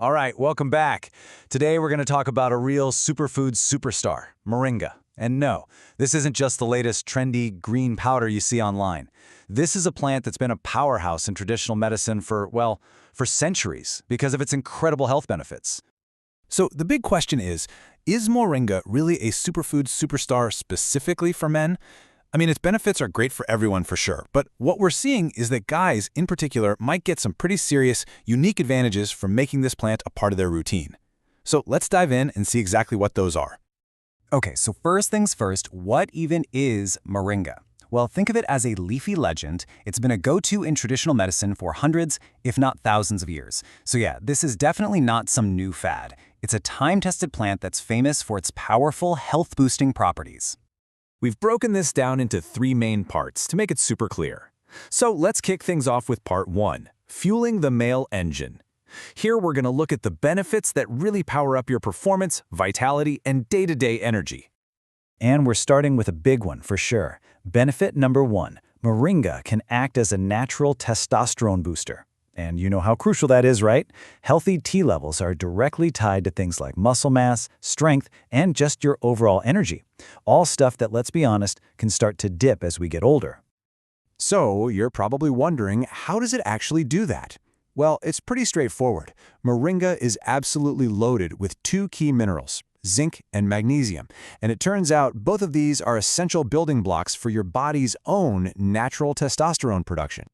All right, welcome back. Today we're going to talk about a real superfood superstar, Moringa. And no, this isn't just the latest trendy green powder you see online. This is a plant that's been a powerhouse in traditional medicine for centuries because of its incredible health benefits. So the big question is Moringa really a superfood superstar specifically for men? I mean, its benefits are great for everyone for sure, but what we're seeing is that guys in particular might get some pretty serious, unique advantages from making this plant a part of their routine. So let's dive in and see exactly what those are. Okay, so first things first, what even is Moringa? Well, think of it as a leafy legend. It's been a go-to in traditional medicine for hundreds, if not thousands of years. So yeah, this is definitely not some new fad. It's a time-tested plant that's famous for its powerful health-boosting properties. We've broken this down into three main parts to make it super clear. So let's kick things off with part one, fueling the male engine. Here we're going to look at the benefits that really power up your performance, vitality, and day-to-day energy. And we're starting with a big one for sure. Benefit number one, Moringa can act as a natural testosterone booster. And you know how crucial that is, right? Healthy T levels are directly tied to things like muscle mass, strength, and just your overall energy. All stuff that, let's be honest, can start to dip as we get older. So you're probably wondering, how does it actually do that? Well, it's pretty straightforward. Moringa is absolutely loaded with two key minerals, zinc and magnesium. And it turns out both of these are essential building blocks for your body's own natural testosterone production.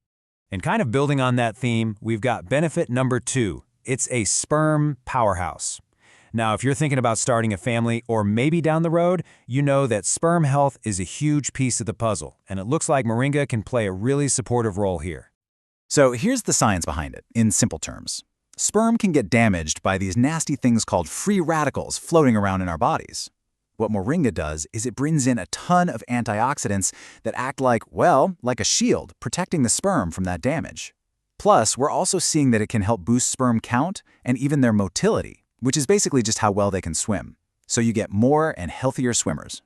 And kind of building on that theme, we've got benefit number two. It's a sperm powerhouse. Now, if you're thinking about starting a family or maybe down the road, you know that sperm health is a huge piece of the puzzle, and it looks like Moringa can play a really supportive role here. So here's the science behind it, in simple terms. Sperm can get damaged by these nasty things called free radicals floating around in our bodies. What Moringa does is it brings in a ton of antioxidants that act like a shield, protecting the sperm from that damage. Plus, we're also seeing that it can help boost sperm count and even their motility, which is basically just how well they can swim. So you get more and healthier swimmers.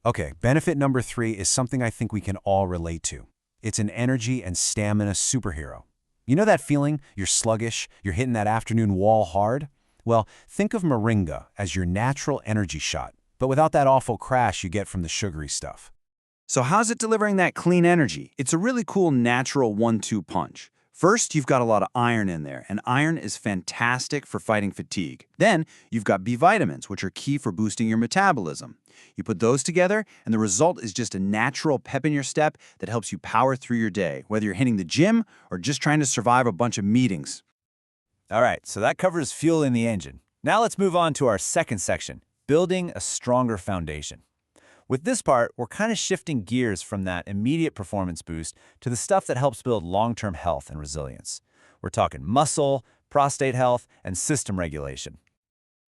Okay, benefit number three is something I think we can all relate to. It's an energy and stamina superhero. You know that feeling? You're sluggish, you're hitting that afternoon wall hard? Well, think of Moringa as your natural energy shot, but without that awful crash you get from the sugary stuff. So how's it delivering that clean energy? It's a really cool natural 1-2 punch. First, you've got a lot of iron in there, and iron is fantastic for fighting fatigue. Then, you've got B vitamins, which are key for boosting your metabolism. You put those together, and the result is just a natural pep in your step that helps you power through your day, whether you're hitting the gym or just trying to survive a bunch of meetings. All right, so that covers fuel in the engine. Now let's move on to our second section, building a stronger foundation. With this part, we're kind of shifting gears from that immediate performance boost to the stuff that helps build long-term health and resilience. We're talking muscle, prostate health, and system regulation.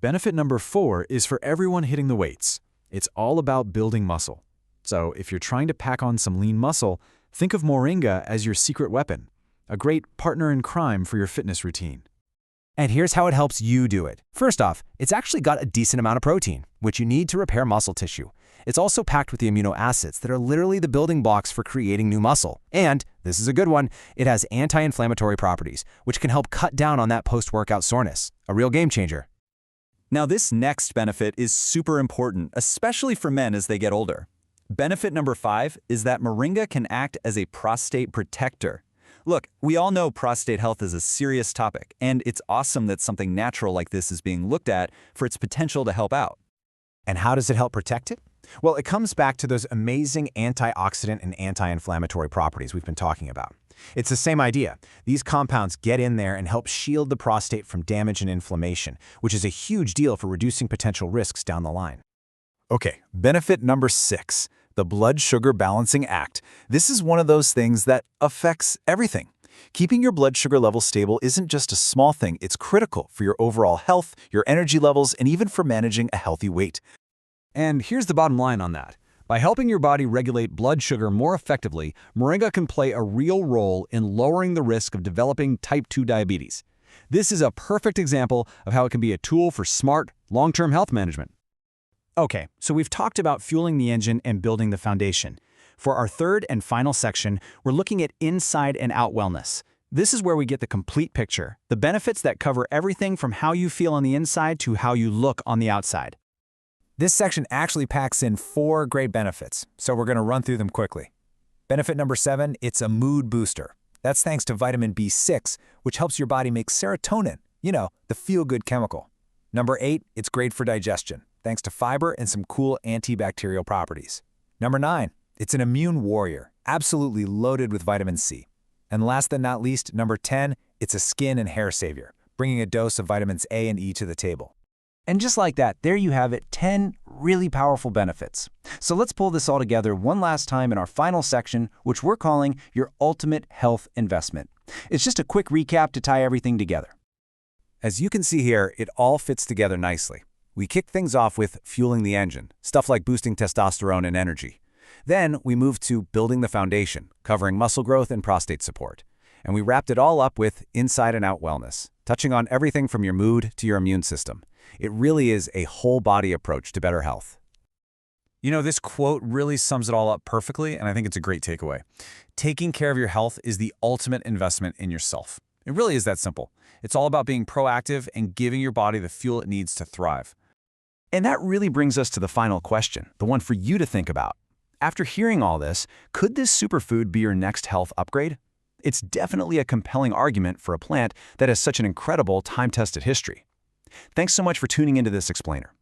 Benefit number four is for everyone hitting the weights. It's all about building muscle. So if you're trying to pack on some lean muscle, think of Moringa as your secret weapon, a great partner in crime for your fitness routine. And here's how it helps you do it. First off, it's actually got a decent amount of protein, which you need to repair muscle tissue. It's also packed with the amino acids that are literally the building blocks for creating new muscle. And, this is a good one, it has anti-inflammatory properties, which can help cut down on that post-workout soreness. A real game changer. Now this next benefit is super important, especially for men as they get older. Benefit number 5 is that Moringa can act as a prostate protector. Look, we all know prostate health is a serious topic, and it's awesome that something natural like this is being looked at for its potential to help out. And how does it help protect it? Well, it comes back to those amazing antioxidant and anti-inflammatory properties we've been talking about. It's the same idea. These compounds get in there and help shield the prostate from damage and inflammation, which is a huge deal for reducing potential risks down the line. Okay, benefit number 6, the blood sugar balancing act. This is one of those things that affects everything. Keeping your blood sugar level stable isn't just a small thing, it's critical for your overall health, your energy levels, and even for managing a healthy weight. And here's the bottom line on that. By helping your body regulate blood sugar more effectively, Moringa can play a real role in lowering the risk of developing type 2 diabetes. This is a perfect example of how it can be a tool for smart, long-term health management. Okay, so we've talked about fueling the engine and building the foundation. For our third and final section, we're looking at inside and out wellness. This is where we get the complete picture, the benefits that cover everything from how you feel on the inside to how you look on the outside. This section actually packs in 4 great benefits, so we're going to run through them quickly. Benefit number 7, it's a mood booster. That's thanks to vitamin B6, which helps your body make serotonin, the feel-good chemical. Number 8, it's great for digestion, thanks to fiber and some cool antibacterial properties. Number 9, it's an immune warrior, absolutely loaded with vitamin C. And last but not least, number 10, it's a skin and hair savior, bringing a dose of vitamins A and E to the table. And just like that, there you have it, 10 really powerful benefits. So let's pull this all together one last time in our final section, which we're calling your ultimate health investment. It's just a quick recap to tie everything together. As you can see here, it all fits together nicely. We kicked things off with fueling the engine, stuff like boosting testosterone and energy. Then we moved to building the foundation, covering muscle growth and prostate support. And we wrapped it all up with inside and out wellness, touching on everything from your mood to your immune system. It really is a whole-body approach to better health. This quote really sums it all up perfectly, and I think it's a great takeaway. Taking care of your health is the ultimate investment in yourself. It really is that simple. It's all about being proactive and giving your body the fuel it needs to thrive. And that really brings us to the final question, the one for you to think about. After hearing all this, could this superfood be your next health upgrade? It's definitely a compelling argument for a plant that has such an incredible time-tested history. Thanks so much for tuning into this explainer.